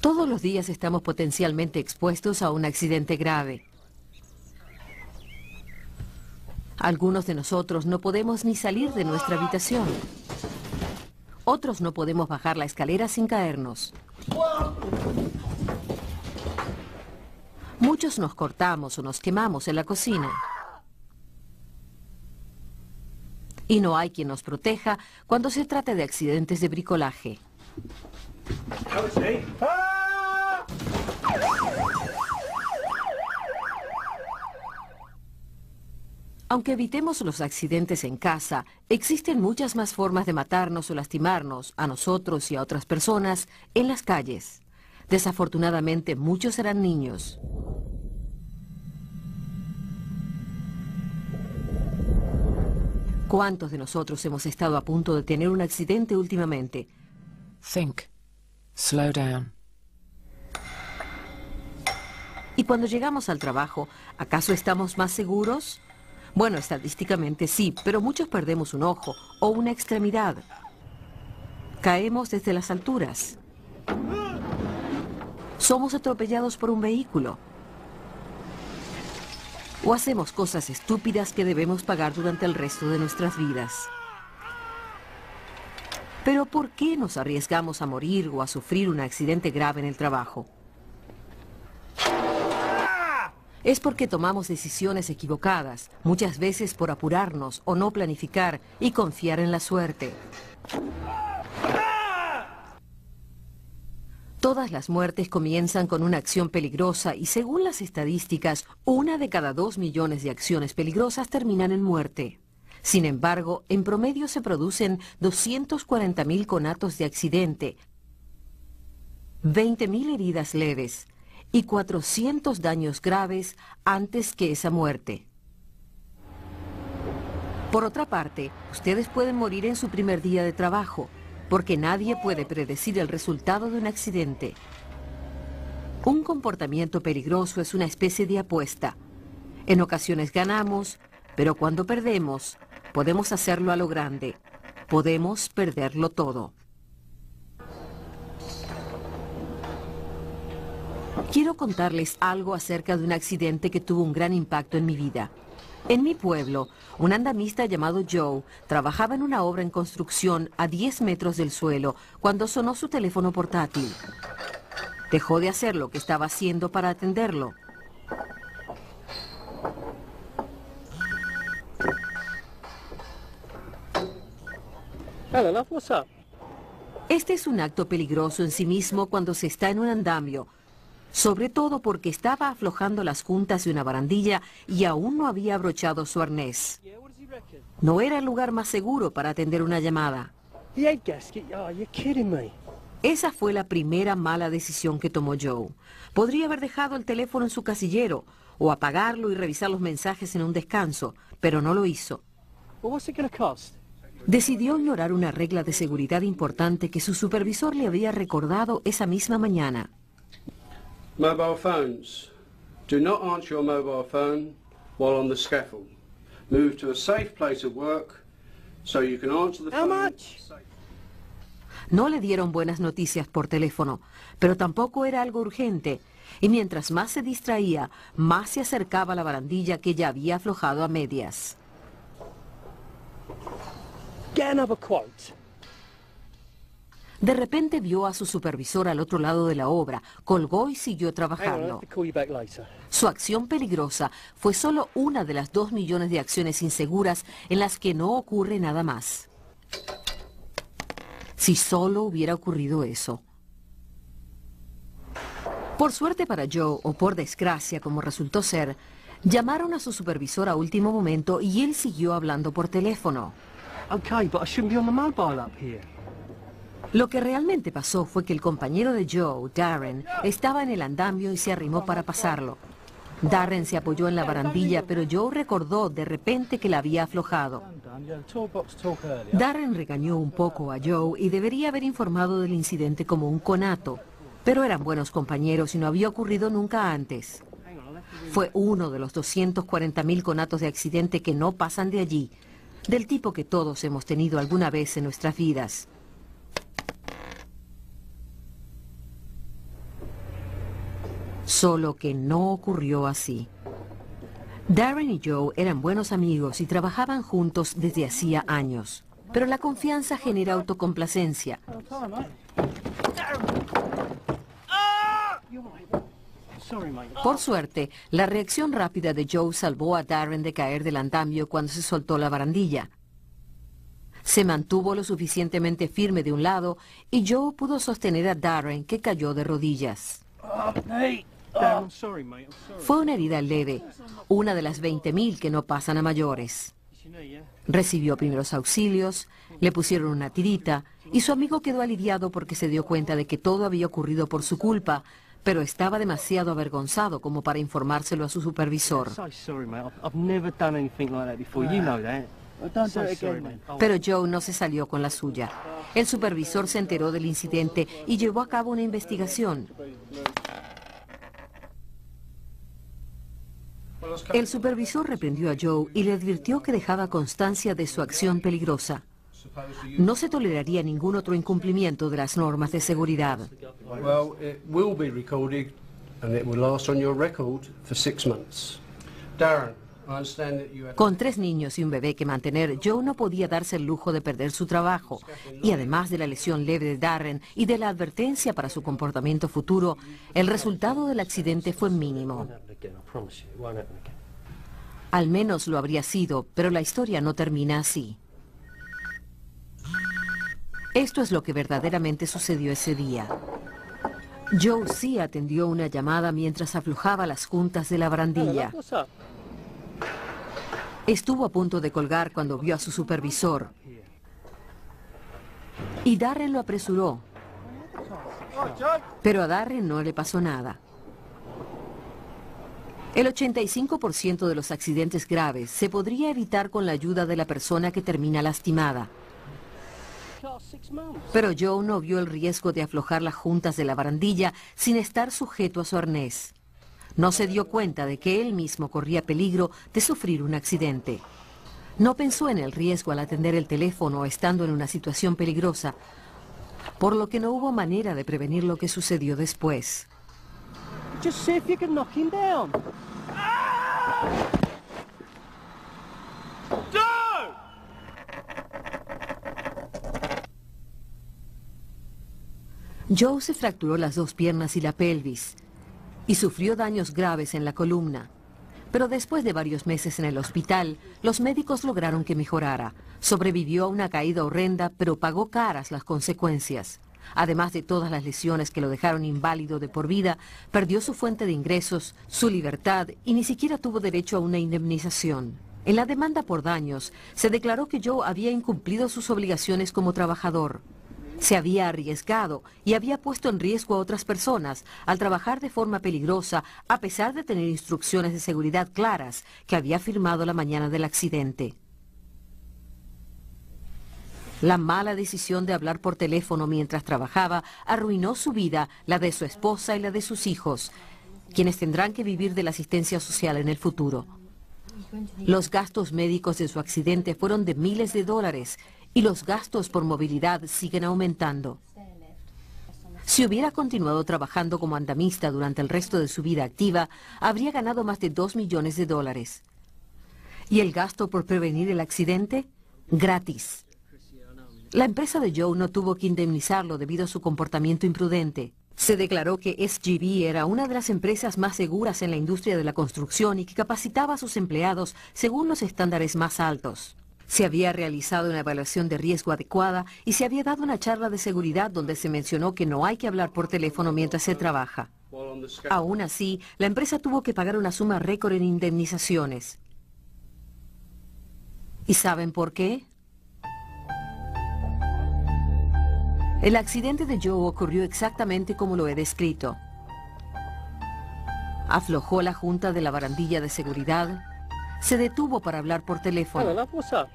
Todos los días estamos potencialmente expuestos a un accidente grave. Algunos de nosotros no podemos ni salir de nuestra habitación. Otros no podemos bajar la escalera sin caernos. Muchos nos cortamos o nos quemamos en la cocina. Y no hay quien nos proteja cuando se trata de accidentes de bricolaje. Aunque evitemos los accidentes en casa, existen muchas más formas de matarnos o lastimarnos, a nosotros y a otras personas, en las calles. Desafortunadamente, muchos serán niños. ¿Cuántos de nosotros hemos estado a punto de tener un accidente últimamente? Think. Slow down. Y cuando llegamos al trabajo, ¿acaso estamos más seguros? Bueno, estadísticamente sí, pero muchos perdemos un ojo o una extremidad. Caemos desde las alturas. Somos atropellados por un vehículo. O hacemos cosas estúpidas que debemos pagar durante el resto de nuestras vidas. Pero ¿por qué nos arriesgamos a morir o a sufrir un accidente grave en el trabajo? Es porque tomamos decisiones equivocadas, muchas veces por apurarnos o no planificar y confiar en la suerte. Todas las muertes comienzan con una acción peligrosa y según las estadísticas, 1 de cada 2 millones de acciones peligrosas terminan en muerte. Sin embargo, en promedio se producen 240.000 conatos de accidente, 20.000 heridas leves y 400 daños graves antes que esa muerte. Por otra parte, ustedes pueden morir en su primer día de trabajo, porque nadie puede predecir el resultado de un accidente. Un comportamiento peligroso es una especie de apuesta. En ocasiones ganamos, pero cuando perdemos, podemos hacerlo a lo grande. Podemos perderlo todo. Quiero contarles algo acerca de un accidente que tuvo un gran impacto en mi vida. En mi pueblo, un andamista llamado Joe trabajaba en una obra en construcción a 10 metros del suelo cuando sonó su teléfono portátil. Dejó de hacer lo que estaba haciendo para atenderlo. Hello, love, what's up? Este es un acto peligroso en sí mismo cuando se está en un andamio, sobre todo porque estaba aflojando las juntas de una barandilla y aún no había abrochado su arnés. No era el lugar más seguro para atender una llamada. The egg gasket? Oh, you're kidding me. Esa fue la primera mala decisión que tomó Joe. Podría haber dejado el teléfono en su casillero o apagarlo y revisar los mensajes en un descanso, pero no lo hizo. Well, what's it going to cost? Decidió ignorar una regla de seguridad importante que su supervisor le había recordado esa misma mañana. Mobile phones. Do not answer your mobile phone while on the scaffold. Move to a safe place of work so you can answer the phone. How much? No le dieron buenas noticias por teléfono, pero tampoco era algo urgente. Y mientras más se distraía, más se acercaba a la barandilla que ya había aflojado a medias. Get another quote. De repente vio a su supervisor al otro lado de la obra, colgó y siguió Hang on, I'll trabajando. have to call you back later. Su acción peligrosa fue solo una de las 2 millones de acciones inseguras en las que no ocurre nada más. Si solo hubiera ocurrido eso. Por suerte para Joe, o por desgracia como resultó ser, llamaron a su supervisor a último momento y él siguió hablando por teléfono. Okay, but I shouldn't be on the mobile up here. Lo que realmente pasó fue que el compañero de Joe, Darren, estaba en el andamio y se arrimó para pasarlo. Darren se apoyó en la barandilla, pero Joe recordó de repente que la había aflojado. Darren regañó un poco a Joe y debería haber informado del incidente como un conato, pero eran buenos compañeros y no había ocurrido nunca antes. Fue uno de los 240.000 conatos de accidente que no pasan de allí, del tipo que todos hemos tenido alguna vez en nuestras vidas. Solo que no ocurrió así. Darren y Joe eran buenos amigos y trabajaban juntos desde hacía años. Pero la confianza genera autocomplacencia. Por suerte, la reacción rápida de Joe salvó a Darren de caer del andamio cuando se soltó la barandilla. Se mantuvo lo suficientemente firme de un lado y Joe pudo sostener a Darren, que cayó de rodillas. I'm sorry, mate. I'm sorry. Fue una herida leve, una de las 20.000 que no pasan a mayores. Recibió primeros auxilios, le pusieron una tirita y su amigo quedó aliviado porque se dio cuenta de que todo había ocurrido por su culpa, pero estaba demasiado avergonzado como para informárselo a su supervisor. So sorry, mate. I've never done anything like that before. You know that. Don't do So it sorry, again, mate. mate. Pero Joe no se salió con la suya. El supervisor se enteró del incidente y llevó a cabo una investigación. El supervisor reprendió a Joe y le advirtió que dejaba constancia de su acción peligrosa. No se toleraría ningún otro incumplimiento de las normas de seguridad. Well, it will be recorded and it will last on your record for 6 months. Darren, I understand that you had... Con 3 niños y un bebé que mantener, Joe no podía darse el lujo de perder su trabajo. Y además de la lesión leve de Darren y de la advertencia para su comportamiento futuro, el resultado del accidente fue mínimo. Again, I promise you, it won't happen again. Al menos lo habría sido, pero la historia no termina así. Esto es lo que verdaderamente sucedió ese día. Joe sí atendió una llamada mientras aflojaba las juntas de la barandilla. What's up? Estuvo a punto de colgar cuando vio a su supervisor. Y Darren lo apresuró. Pero a Darren no le pasó nada. El 85% de los accidentes graves se podría evitar con la ayuda de la persona que termina lastimada. Class 6 months. Pero Joe no vio el riesgo de aflojar las juntas de la barandilla sin estar sujeto a su arnés. No se dio cuenta de que él mismo corría peligro de sufrir un accidente. No pensó en el riesgo al atender el teléfono estando en una situación peligrosa, por lo que no hubo manera de prevenir lo que sucedió después. Just see if you can knock him down. Joe se fracturó las 2 piernas y la pelvis y sufrió daños graves en la columna. Pero después de varios meses en el hospital, los médicos lograron que mejorara. Sobrevivió a una caída horrenda, pero pagó caras las consecuencias. Además de todas las lesiones que lo dejaron inválido de por vida, perdió su fuente de ingresos, su libertad y ni siquiera tuvo derecho a una indemnización. En la demanda por daños, se declaró que Joe había incumplido sus obligaciones como trabajador. Se había arriesgado y había puesto en riesgo a otras personas al trabajar de forma peligrosa, a pesar de tener instrucciones de seguridad claras que había firmado la mañana del accidente. La mala decisión de hablar por teléfono mientras trabajaba arruinó su vida, la de su esposa y la de sus hijos, quienes tendrán que vivir de la asistencia social en el futuro. Los gastos médicos de su accidente fueron de miles de dólares y los gastos por movilidad siguen aumentando. Si hubiera continuado trabajando como andamista durante el resto de su vida activa, habría ganado más de 2 millones de dólares. ¿Y el gasto por prevenir el accidente? Gratis. La empresa de Joe no tuvo que indemnizarlo debido a su comportamiento imprudente. Se declaró que SGV era una de las empresas más seguras en la industria de la construcción y que capacitaba a sus empleados según los estándares más altos. Se había realizado una evaluación de riesgo adecuada y se había dado una charla de seguridad donde se mencionó que no hay que hablar por teléfono mientras se trabaja. Aún así, la empresa tuvo que pagar una suma récord en indemnizaciones. ¿Y saben por qué? El accidente de Joe ocurrió exactamente como lo he descrito. Aflojó la junta de la barandilla de seguridad, se detuvo para hablar por Hello, teléfono. love. What's up?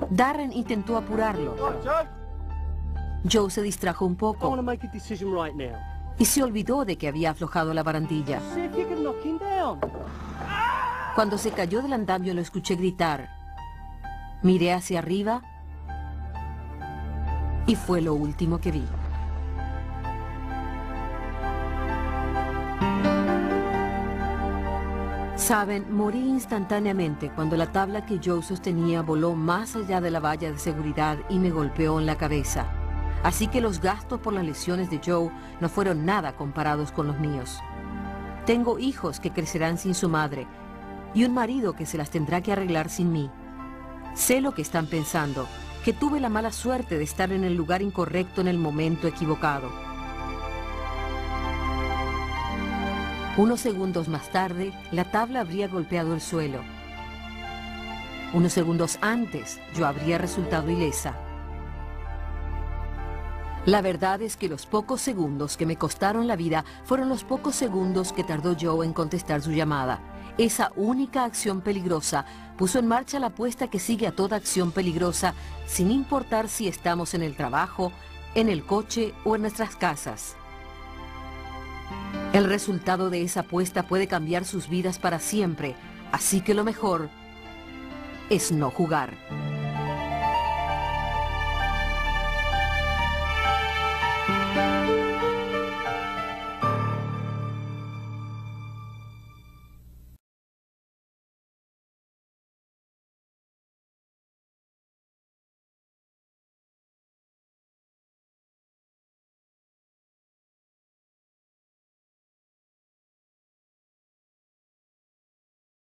Darren intentó apurarlo. Joe se distrajo un I want to poco make a decision right now. y se olvidó de que había aflojado la barandilla. See if you can knock him down. Cuando se cayó del andamio lo escuché gritar. Miré hacia arriba y fue lo último que vi. Saben, morí instantáneamente cuando la tabla que Joe sostenía voló más allá de la valla de seguridad y me golpeó en la cabeza. Así que los gastos por las lesiones de Joe no fueron nada comparados con los míos. Tengo hijos que crecerán sin su madre y un marido que se las tendrá que arreglar sin mí. Sé lo que están pensando, que tuve la mala suerte de estar en el lugar incorrecto en el momento equivocado. Unos segundos más tarde, la tabla habría golpeado el suelo. Unos segundos antes, yo habría resultado ilesa. La verdad es que los pocos segundos que me costaron la vida fueron los pocos segundos que tardó Joe en contestar su llamada. Esa única acción peligrosa puso en marcha la apuesta que sigue a toda acción peligrosa, sin importar si estamos en el trabajo, en el coche o en nuestras casas. El resultado de esa apuesta puede cambiar sus vidas para siempre, así que lo mejor es no jugar.